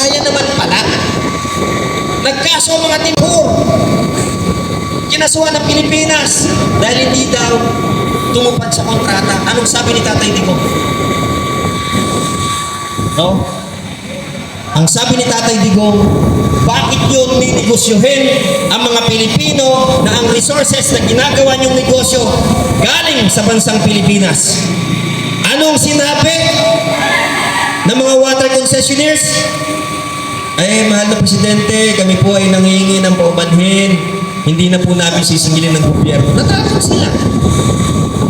kaya naman pala. Nagkaso ang mga Timur. Kinasuhan ng Pilipinas dahil hindi daw tumupad sa kontrata. Anong sabi ni Tatay Digong? No? Ang sabi ni Tatay Digong, bakit yun ninegosyohin ang mga Pilipino na ang resources na ginagawa niyong negosyo galing sa bansang Pilipinas? Anong sinabi ng mga water concessionaires? Ay, mahal na Presidente, kami po ay nangihingi ng paumanhin. Hindi na po namin sisingilin ng gobyerno. Natakot sila.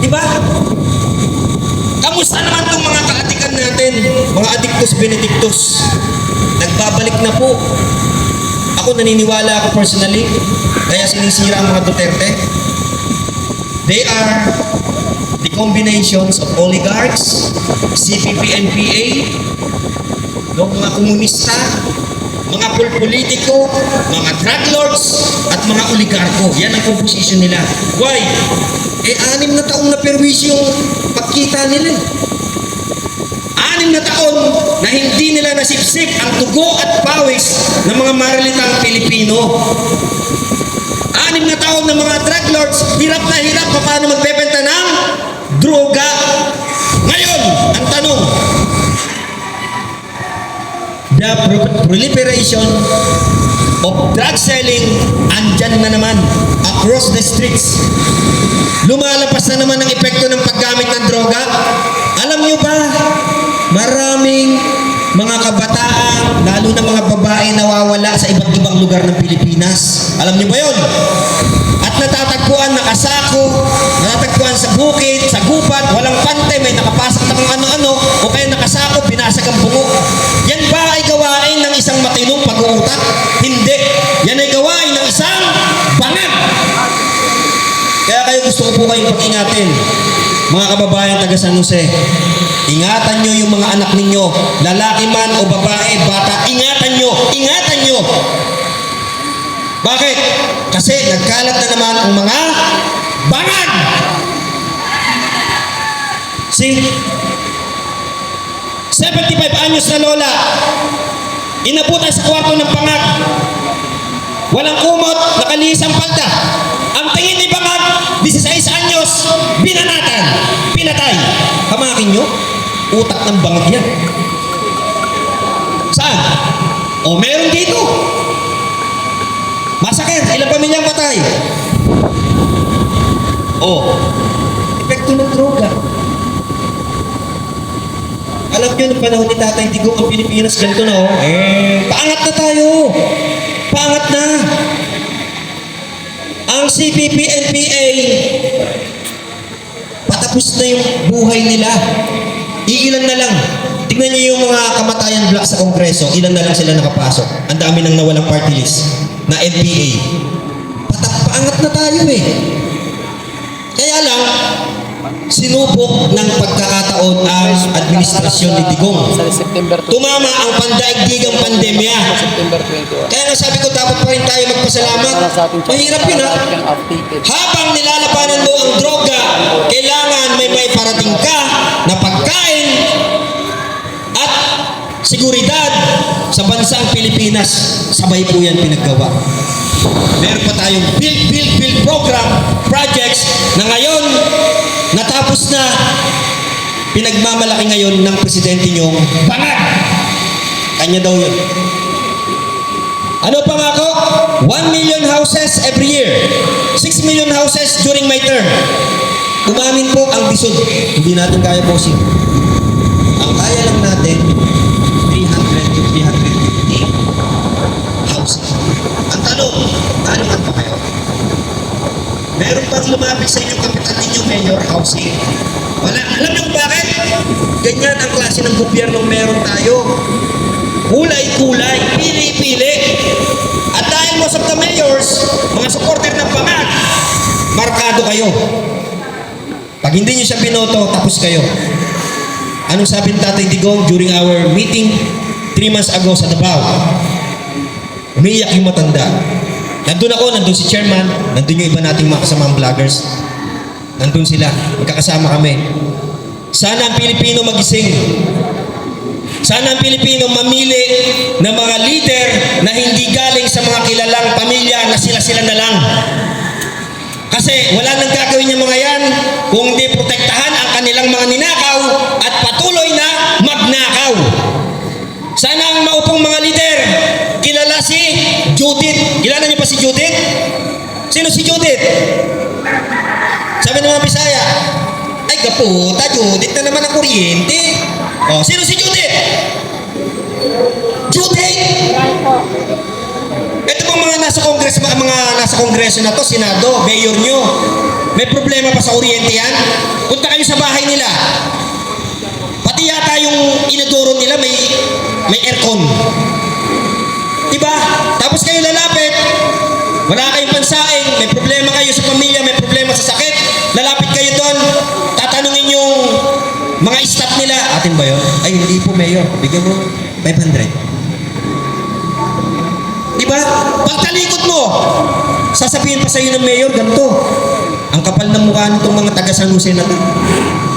Diba? Kamusta naman itong mga kaatikan natin? Mga adictus benedictus. Nagbabalik na po. Ako naniniwala ako personally. Kaya sinisira ang mga Duterte. They are the combinations of oligarchs, CPP-NPA, mga komunista, mga politiko, mga drug lords, at mga oligarko. Yan ang composition nila. Why? 6 na taong na perwisyo yung pagkita nila. 6 na taon na hindi nila nasipsip ang dugo at pawis ng mga marilitang Pilipino. 6 na taon ng mga drug lords, hirap na hirap paano magbebenta ng droga. Ngayon, ang tanong, the proliferation of drug selling andyan na naman across the streets. Lumalabas na naman ang epekto ng paggamit ng droga. Alam nyo ba, maraming mga kabataan, lalo na mga babae, nawawala sa iba't ibang lugar ng Pilipinas. Alam nyo ba yun? At natatagpuan, nakasako, natatagpuan sa bukid, sa gubat, walang pante, may nakapasok na kung ano-ano, o kaya nakasako, binasag ang bungo. Yan ba ay gawain ng isang matinong pag-uutak? Hindi. Yan ay gawain ng isang bangag. Kaya kayo gusto ko po kayong pag-ingatin. Mga kababayan taga San Jose, ingatan nyo yung mga anak ninyo, lalaki man o babae, bata, ingatan nyo, ingatan nyo. Bakit? Kasi nagkalat na naman ang mga bangag. See? 75 anyos na lola, inabutan sa kwarto ng bangag. Walang kumot, nakalihis ang palda. Ang tingin ni bangag, 16 anyos, binanatan, pinatay. Hamakin nyo, utak ng bangag yan. Saan? O meron dito. Masakit, ilang pamilyang patay. O, epekto ng droga. Alam nyo, nung panahon ni Tatay Digong, ang Pilipinas, ganito na paangat na tayo. Paangat na. Ang CPP-NPA, patapos na yung buhay nila. Iilan na lang. Tingnan nyo yung mga kamatayan black sa Kongreso, ilan na lang sila nakapasok. Ang dami nang nawalang party list na NPA. Paangat na tayo Kaya lang, sinubok ng pagkakataon ang administrasyon ni Digong. Tumama ang pandaigdigang pandemya. Kaya nga sabi ko, dapat pa rin tayo magpasalamat. Mahirap yun Habang nilalabanan mo ang droga, kailangan may parating ka na pagkain at seguridad sa bansang Pilipinas. Sabay po yan pinaggawa. Meron pa tayong build program, projects na ngayon natapos na, pinagmamalaki ngayon ng presidente nyong bangag. Kanya daw yun. Ano pangako? 1 million houses every year. 6 million houses during my term. Umamin po ang bisod. Hindi natin kaya bossing. Ang kaya lang natin, 300 to 350 houses. Ang tanong, paano ka pa kayo? Meron pang lumapit sa inyong kapital ninyo, Mayor, housing. Wala. Alam niyo bakit? Ganyan ang klase ng gobyernong meron tayo. Kulay-kulay, pili-pili. At dahil most of the mayors, mga supporter ng bangag, markado kayo. Pag hindi niyo siya binoto, tapos kayo. Anong sabi ni Tatay Digong during our meeting 3 months ago sa Davao? Umiiyak yung matanda. Nandun ako, nandun si chairman, nandun yung iba nating mga kasamang vloggers. Nandun sila, magkakasama kami. Sana ang Pilipino magising. Sana ang Pilipino mamili ng mga leader na hindi galing sa mga kilalang pamilya na sila-sila na lang. Kasi wala nang gagawin yung mga yan kung hindi protektahan ang kanilang mga ninakaw at patuloy na magnakaw. Sana ang maupong mga leader, kilala si Judith. Kilala niyo pa si Judith? Sino si Judith? Sabi ng mga Bisaya, ay kaputa, Judith na naman ang kuryente. Oh, sino si Judith? Judith! Ito bang mga nasa kongreso na to, Senado, mayor nyo, may problema pa sa kuryente yan? Punta kayo sa bahay nila. Pati yata yung inodoro nila may aircon. Diba? Tapos kayo lalapit, wala kayong pansaing, may problema kayo sa pamilya, may problema sa sakit, lalapit kayo doon, tatanungin yung mga staff nila, atin ba yun? Ay, hindi po, Mayor. Bigyan mo 500. Diba? Pagtalikod mo, sasabihin pa sa'yo ng Mayor, ganito. Ang kapal ng mukha nitong mga taga San Jose na to.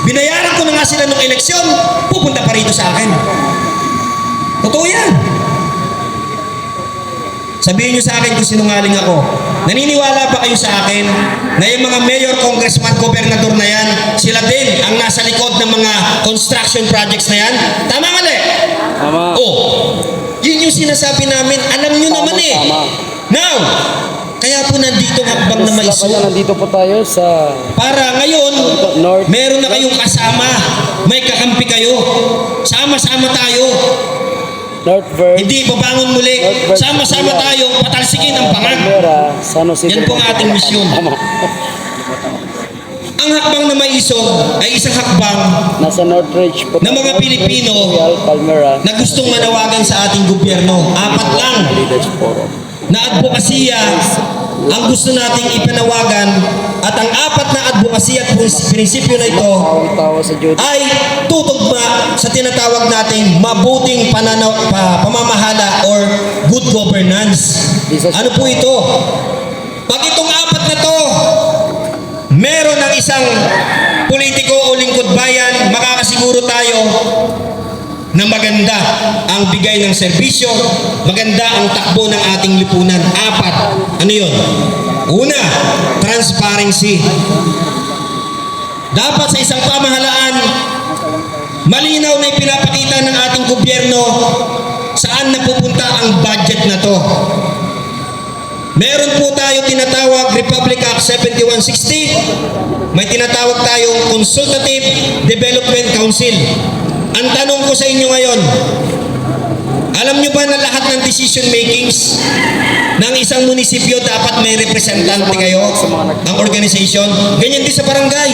Binayaran ko na nga sila ng eleksyon, pupunta pa rito sa akin. Totoo yan. Sabihin nyo sa akin kung sinungaling ako. Naniniwala ba kayo sa akin na yung mga mayor, congressman, gobernador na yan, sila din ang nasa likod ng mga construction projects na yan? Tama mali? Tama. Oh, yun yung sinasabi namin. Alam nyo naman eh. Tama. Now, kaya po nandito ang hakbang na may Kaya nandito po tayo sa para ngayon, North. meron na kayong kasama. May kakampi kayo. Sama-sama tayo. Northburg, Hindi babangon muli. Sama-sama tayo. Patalsikin ang pangak. Palmera, San Jose. Yan po ang ating misyon. Tama. Ang hakbang na may isog ay isang hakbang Nasa Northridge po. ng mga Pilipino Palmera. na gustong manawagan sa ating gobyerno. 4 lang Leaders Forum. na advokasya ang gusto nating ipanawagan at ang 4 na advokasya at prinsipyo na ito Tawa sa Jude. ay tutugma sa tinatawag nating mabuting pamamahala or good governance. Ano po ito? Pag itong 4 na to, meron ng isang politiko o lingkod bayan, makakasiguro tayo na maganda ang bigay ng serbisyo, maganda ang takbo ng ating lipunan. 4. Ano yun? Una, transparency. Dapat sa isang pamahalaan, malinaw na ipinapakita ng ating gobyerno saan napupunta ang budget na to. Meron po tayo tinatawag Republic Act 7160. May tinatawag tayong Consultative Development Council. Ang tanong ko sa inyo ngayon, alam nyo ba na lahat ng decision makings ng isang munisipyo dapat may representante kayo, ang organization? Ganyan din sa barangay.